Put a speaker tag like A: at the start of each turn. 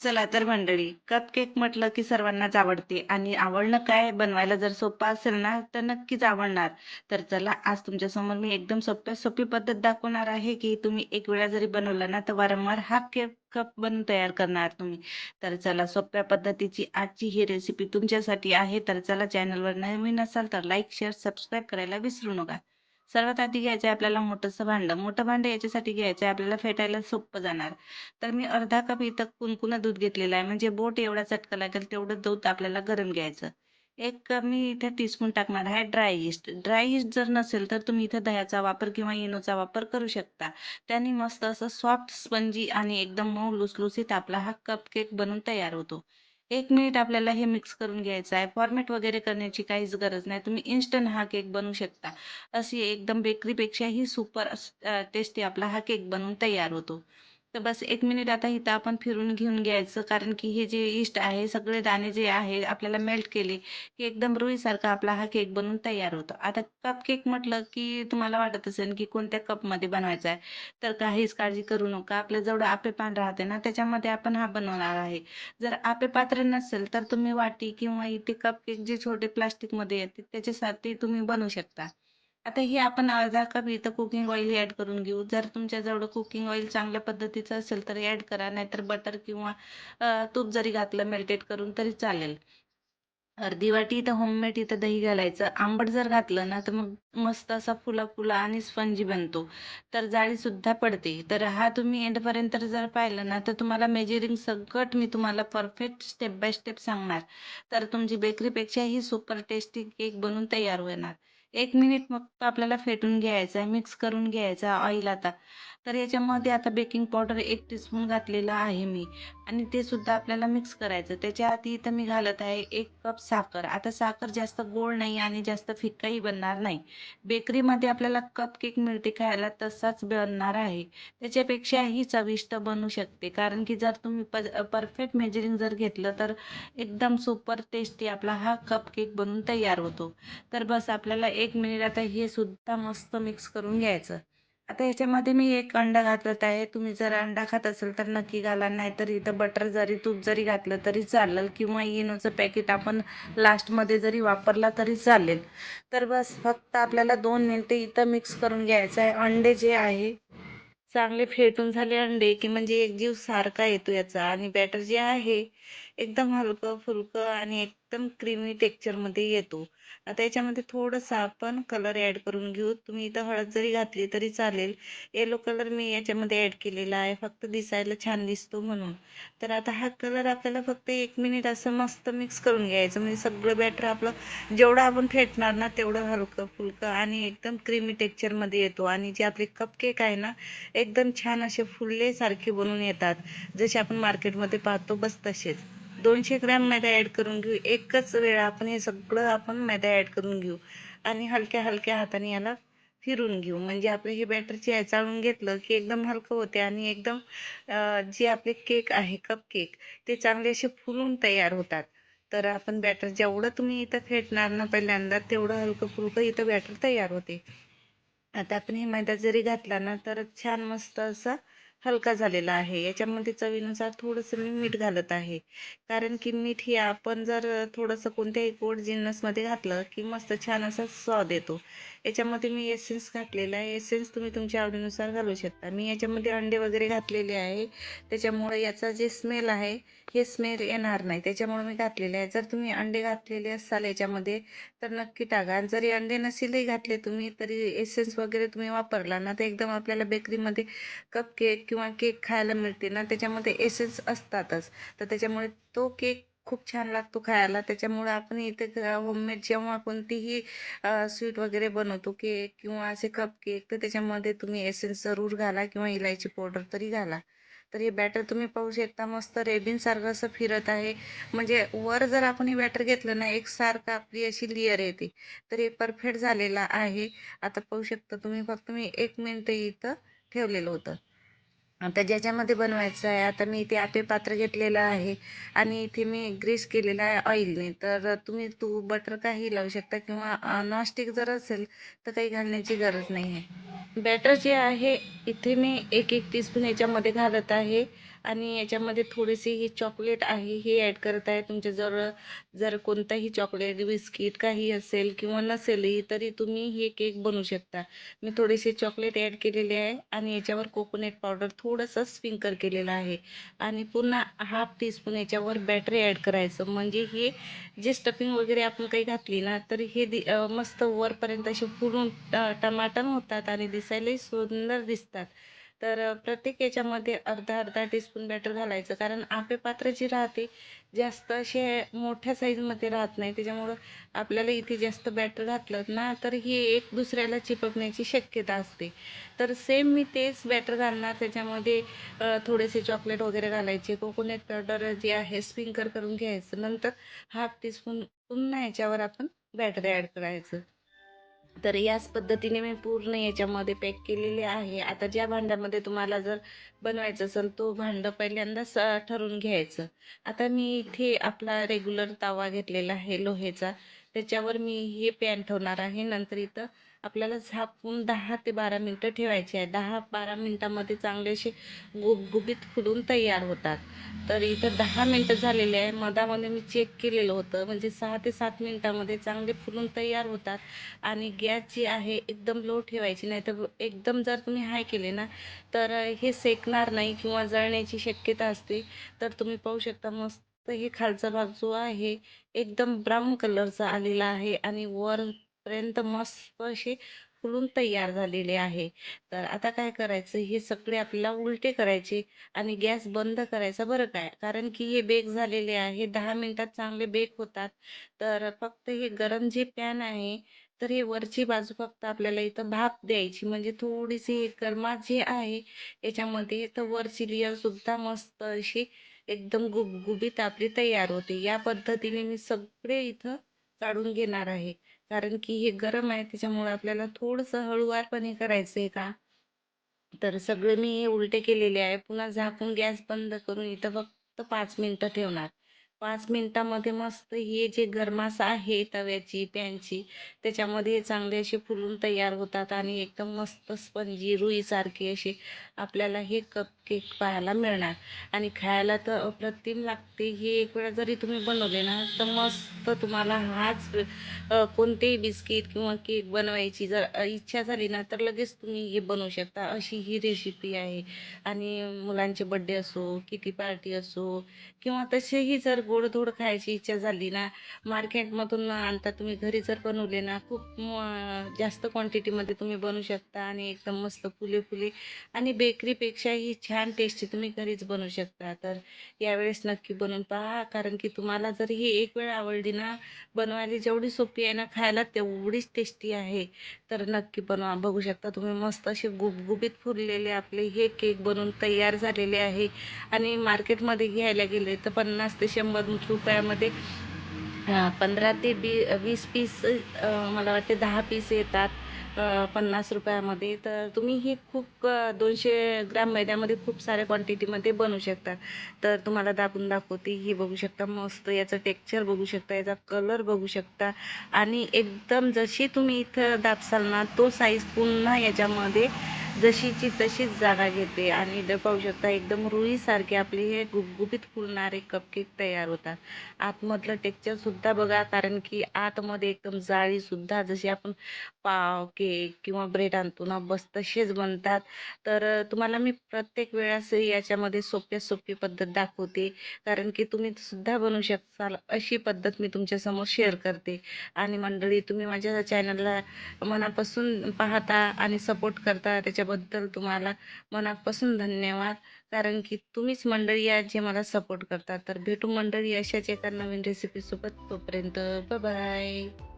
A: चला तर मंडळी, कपकेक म्हटलं की सर्वांनाच आवडते आणि आवडणं काय बनवायला जर सोपं असेल ना, तर नक्कीच आवडणार. तर चला आज तुमच्यासमोर मी एकदम सोपी पद्धत दाखवणार आहे, की तुम्ही एक वेळा जरी बनवला ना, तर वारंवार हा केक कप बनवून तयार करणार तुम्ही. तर चला सोप्या पद्धतीची आजची ही रेसिपी तुमच्यासाठी आहे. तर चला चॅनलवर नवीन असाल तर लाईक, शेअर, सबस्क्राईब करायला विसरू नका. सर्वात आधी घ्यायचं आहे आपल्याला मोठंसं भांडं. मोठं भांडं याच्यासाठी घ्यायचं आहे आपल्याला फेटायला सोपं जाणार. तर मी अर्धा कप इथं कुणकुणं दूध घेतलेलं आहे. म्हणजे बोट एवढा चटका लागेल तेवढं दूध आपल्याला गरम घ्यायचं. एक कप मी इथे टीस्पून टाकणार आहे ड्राय ईस्ट. ड्राय ईस्ट जर नसेल तर तुम्ही इथं दह्याचा वापर किंवा इनोचा वापर करू शकता. त्याने मस्त असं सॉफ्ट स्पंजी आणि एकदम मऊ लुसलुसीत आपला हा कप केक बनून तयार होतो. 1 मिनिट आपल्याला हे मिक्स करून घ्यायचं आहे. फॉर्मेट वगैरे करण्याची काहीच गरज नाही. तुम्ही इन्स्टंट हा केक बनवू शकता. अशी एकदम बेकरीपेक्षाही सुपर टेस्टी आपला हा केक बनवून तयार होतो. तर बस 1 मिनिट आता इथं आपण फिरून घेऊन घ्यायचं. कारण की हे जे यीस्ट आहे, सगळे दाणे जे आहे आपल्याला मेल्ट केले, की एकदम रुईसारखा आपला हा केक बनून तयार होतो. आता कप केक म्हटलं, की तुम्हाला वाटत असेल, की कोणत्या कपमध्ये बनवायचा आहे. तर काहीच काळजी करू नका. आपल्या जवळ आपेपान राहते ना, त्याच्यामध्ये आपण हा बनवणार आहे. जर आपेपात्र नसेल, तर तुम्ही वाटी किंवा इथे कप केक जे छोटे प्लास्टिकमध्ये येते, त्याच्यासाठी तुम्ही बनवू शकता. आता हे आपण अर्धा कप इथं कुकिंग ऑइल ॲड करून घेऊ. जर तुमच्याजवळ कुकिंग ऑइल चांगल्या पद्धतीचं असेल तर ॲड करा, नाहीतर बटर किंवा तूप जरी घातलं मेल्टेड करून तरी चालेल. अर्धी वाटी इथं होममेड इथं दही घालायचं. आंबट जर घातलं ना, तर मग मस्त असा फुला-फुला आणि स्पंजी बनतो. तर जाळीसुद्धा पडते. तर हा तुम्ही एंडपर्यंत जर पाहिलं ना, तर तुम्हाला मेजरिंग सगळं मी तुम्हाला परफेक्ट स्टेप बाय स्टेप सांगणार. तर तुमची बेकरीपेक्षाही सुपर टेस्टी केक बनून तयार होणार. 1 मिनिट फक्त आपल्याला फेटून घ्यायचं आहे, मिक्स करून घ्यायचं ऑइल आता. तर याच्यामध्ये आता बेकिंग पावडर 1 टीस्पून घातलेलं आहे मी. आणि ते सुद्धा आपल्याला मिक्स करायचं. त्याच्या आधी इथं मी घालत आहे 1 कप साखर. आता साखर जास्त गोड नाही आणि जास्त फिक्काही बनणार नाही. बेकरीमध्ये आपल्याला कप केक मिळते खायला तसाच बनणार आहे. त्याच्यापेक्षाही चविष्ट बनू शकते. कारण की जर तुम्ही परफेक्ट मेजरिंग जर घेतलं तर एकदम सुपर टेस्टी आपला हा कप केक बनून तयार होतो. तर बस आपल्याला 1 मिनिट आता हे सुद्धा मस्त मिक्स करून घ्यायचं. आता ह्याच्यामध्ये मी 1 अंडा घालत आहे. तुम्ही जर अंडा खात असाल तर नक्की घाला. नाहीतर इथं बटर जरी तूप जरी घातलं तरी चालेल किंवा इनोचं पॅकेट आपण लास्टमध्ये जरी वापरला तरी चालेल. तर बस फक्त आपल्याला 2 मिनिटे इथं मिक्स करून घ्यायचं आहे. अंडे जे आहे चांगले फेटून झाले अंडे, की म्हणजे एकजीव सारखा येतो याचा आणि बॅटर जे आहे एकदम हलकं-फुलकं आणि एकदम क्रीमी टेक्स्चरमध्ये येतो. आता याच्यामध्ये थोडंसं आपण कलर ॲड करून घेऊ. तुम्ही इथं हळद जरी घातली तरी चालेल. येलो कलर मी याच्यामध्ये ॲड केलेला आहे, फक्त दिसायला छान दिसतो म्हणून. तर आता हा कलर आपल्याला फक्त 1 मिनिट असं मस्त मिक्स करून घ्यायचं. म्हणजे सगळं बॅटर आपलं जेवढं आपण फेटणार ना, तेवढं हलकं-फुलकं आणि एकदम क्रीमी टेक्स्चरमध्ये येतो आणि जे आपले कपकेक आहे ना, एकदम छान असे फुललेसारखे बनून येतात. जसे आपण मार्केटमध्ये पाहतो बस तसेच. 200 ग्रॅम मैदा ॲड करून घेऊ. एकच वेळा आपण हे सगळं आपण मैदा ॲड करून घेऊ आणि हलक्या-हलक्या हाताने याला फिरून घेऊ. म्हणजे आपलं हे बॅटर जे आहे चाळून घेतलं, की एकदम हलकं होते आणि एकदम जे आपले केक आहे, कपकेक ते चांगले असे फुलून तयार होतात. तर आपण बॅटर जेवढं तुम्ही इथं फेटणार ना पहिल्यांदा, तेवढं हलकं-फुलकं इथं बॅटर तयार होते. आता आपण हे मैदा जरी घातला ना तर छान मस्त असा हलका झालेला आहे. याच्यामध्ये चवीनुसार थोडंसं मी मीठ घालत आहे. कारण की मीठ हे आपण जर थोडंसं कोणत्याही गोड जिन्नसमध्ये घातलं की मस्त छान असा स्वाद येतो. याच्यामध्ये मी एसेन्स घातलेला आहे. एसेन्स तुम्ही तुमच्या आवडीनुसार घालू शकता. मी याच्यामध्ये अंडे वगैरे घातलेले आहे. त्याच्यामुळे याचा जे स्मेल आहे हे स्मेल येणार नाही. त्याच्यामुळे मी घातलेले आहे. जर तुम्ही अंडे घातलेले असाल याच्यामध्ये तर नक्की टाका. आणि जरी अंडे नसेलही घातले तुम्ही तरी एसेन्स वगैरे तुम्ही वापरला ना तर एकदम आपल्याला बेकरीमध्ये कप केक किंवा केक खायला मिळते ना त्याच्यामध्ये एसेन्स असतातच. तर त्याच्यामुळे तो केक खूप छान लागतो खायला. त्याच्यामुळे आपण इथे होममेड जेव्हा कोणतीही स्वीट वगैरे बनवतो केक किंवा असे कप केक तर त्याच्यामध्ये तुम्ही एसेन्स जरूर घाला किंवा इलायची पावडर तरी घाला. तर हे बॅटर तुम्ही पाहू शकता मस्त रेबिनसारखं असं फिरत आहे. म्हणजे वर जर आपण हे बॅटर घेतलं ना एकसारखं आपली अशी लेयर येते. तर हे परफेक्ट झालेलं आहे. आता पाहू शकता तुम्ही फक्त मी 1 मिनिट इथं ठेवलेलं होतं. आता ज्याच्यामध्ये बनवायचं आहे आता मी इथे आटे पात्र घेतलेलं आहे आणि इथे मी ग्रीस केलेलं आहे ऑइलने. तर तुम्ही तूप बटर काही लावू शकता किंवा नॉनस्टिक जर असेल तर काही घालण्याची गरज नाही आहे. बॅटर जे आहे इथे मी 1-1 टीस्पून याच्यामध्ये घालत आहे आणि याच्यामध्ये थोडेसे हे चॉकलेट आहे हे ॲड करत आहे. तुमच्याजवळ जर कोणताही चॉकलेट, बिस्किट काही असेल किंवा नसेलही तरी तुम्ही हे केक बनवू शकता. मी थोडेसे चॉकलेट ॲड केलेले आहे आणि याच्यावर कोकोनट पावडर थोडंसं स्प्रिंकल केलेलं आहे आणि पुन्हा हाफ टीस्पून याच्यावर बॅटर ॲड करायचं. म्हणजे हे जे स्टफिंग वगैरे आपण काही घातली ना तर हे मस्त वरपर्यंत असे फुलून टमाटम होतात आणि दिसायलाही सुंदर दिसतात. तर प्रत्येक याच्यामध्ये अर्धा अर्धा टीस्पून बॅटर घालायचं, कारण आपे पात्र जी राहते जास्त असे मोठ्या साईजमध्ये राहत नाही, त्याच्यामुळं आपल्याला इथे जास्त बॅटर घातलं ना तर हे एक दुसऱ्याला चिपकण्याची शक्यता असते. तर सेम मी तेच बॅटर घालणार, त्याच्यामध्ये थोडेसे चॉकलेट वगैरे घालायचे, कोकोनट पावडर जे आहे स्प्रिंकल करून घ्यायचं, नंतर हाफ टीस्पून पुन्हा याच्यावर आपण बॅटर ॲड करायचं. तर याच पद्धतीने मी पूर्ण याच्यामध्ये पॅक केलेले आहे. आता ज्या भांड्यामध्ये तुम्हाला जर बनवायचं असेल तो भांडं पहिल्यांदाच ठरवून घ्यायचं. आता मी इथे आपला रेग्युलर तवा घेतलेला आहे लोहेचा. त्याच्यावर मी हे पॅन ठेवणार आहे. नंतर इथं आपल्याला झाकून 10 ते 12 मिनिटं ठेवायचे आहे. 10-12 मिनिटामध्ये चांगले असे गुबगुबीत फुलून तयार होतात. तर इथं 10 मिनिटं झालेले आहे. मधामध्ये मी चेक केलेलं होतं, म्हणजे 6 ते 7 मिनिटामध्ये चांगले फुलून तयार होतात. आणि गॅस जी आहे एकदम लो ठेवायची, नाही तर एकदम जर तुम्ही हाय केले ना तर हे सेकणार नाही किंवा जळण्याची शक्यता असते. तर तुम्ही पाहू शकता मस्त हे खालचा भाग जो आहे एकदम ब्राऊन कलरचा आलेला आहे आणि वरपर्यंत मस्त असे फुलून तयार झालेले आहे. तर आता काय करायचं, हे सगळे आपल्याला उलटे करायचे आणि गॅस बंद करायचा बरं काय, कारण की हे बेक झालेले आहे, 10 मिनिटात चांगले बेक होतात. तर फक्त हे गरम जे पॅन आहे तर हे वरची बाजू फक्त आपल्याला इथं भाप द्यायची, म्हणजे थोडीशी गरमाट जी आहे याच्यामध्ये, तर वरची लेयर सुद्धा मस्त अशी एकदम गुबगुबीत आपली तयार होते. या पद्धतीने मी सगळे इथं काढून घेणार आहे, कारण की हे गरम आहे त्याच्यामुळे आपल्याला थोडंसं हळूवारपणे करायचं आहे का. तर सगळे मी हे उलटे केलेले आहे. पुन्हा झाकून गॅस बंद करून इथं फक्त 5 मिनिटं ठेवणार. 5 मिनिटामध्ये मस्त हे जे गरमास आहे तव्याची, पॅनची, त्याच्यामध्ये चांगले असे फुलून तयार होतात आणि एकदम मस्त स्पंजी रुईसारखे असे आपल्याला हे कपकेक पाहायला मिळणार आणि खायला तर अप्रतिम लागते. हे एक वेळा जरी तुम्ही बनवले ना तर मस्त तुम्हाला हाच कोणतेही बिस्किट किंवा केक बनवायची जर इच्छा झाली ना तर लगेच तुम्ही हे बनवू शकता. अशी ही रेसिपी आहे. आणि मुलांचे बड्डे असो, किटी पार्टी असो किंवा तसेही जर गोडधोड खायची इच्छा झाली ना, मार्केटमधून आणता तुम्ही घरी जर बनवले ना खूप जास्त क्वांटिटीमध्ये तुम्ही बनवू शकता आणि एकदम मस्त फुले फुले आणि बेकरीपेक्षाही छान टेस्टी तुम्ही घरीच बनवू शकता. तर यावेळेस नक्की बनवून पहा, कारण की तुम्हाला जर ही एक वेळ आवडली ना, बनवायला जेवढी सोपी आहे ना खायला तेवढीच टेस्टी आहे. तर नक्की बनवा. बघू शकता तुम्ही मस्त असे गुबगुबीत फुललेले आपले हे केक बनवून तयार झालेले आहे आणि मार्केटमध्ये घ्यायला गेले तर 50 ते 100 रुपयामध्ये 15 ते 20 पीस, मला वाटते 10 पीस येतात 50 रुपयामध्ये. तर तुम्ही हे खूप 200 ग्रॅम मैद्यामध्ये खूप साऱ्या क्वांटिटीमध्ये बनवू शकता. तर तुम्हाला दाबून दाखवते, ही बघू शकता मस्त याचं टेक्स्चर बघू शकता, याचा कलर बघू शकता आणि एकदम जशी तुम्ही इथं दाबसाल ना तो साईज पुन्हा याच्यामध्ये जशीची तशीच जागा घेते आणि पाहू शकता एकदम रुईसारखे आपले हे गुबगुबीत फुलणारे कपकेक तयार होतात. आतमधलं टेक्स्चर सुद्धा बघा, कारण की आतमध्ये एकदम जाळी सुद्धा जशी आपण पाव, केक किंवा ब्रेड आणतो ना बस तसेच बनतात. तर तुम्हाला मी प्रत्येक वेळेस याच्यामध्ये सोप्यात सोपी पद्धत दाखवते, कारण की तुम्ही सुद्धा बनवू शकाल अशी पद्धत मी तुमच्यासमोर शेअर करते. आणि मंडळी, तुम्ही माझ्या चॅनलला मनापासून पाहता आणि सपोर्ट करता त्याच्याबद्दल तुम्हाला मनापासून धन्यवाद, कारण की तुम्हीच मंडळी आहे जे मला सपोर्ट करतात. तर भेटू मंडळी अशाच एका नवीन रेसिपीसोबत, तोपर्यंत बाय बाय.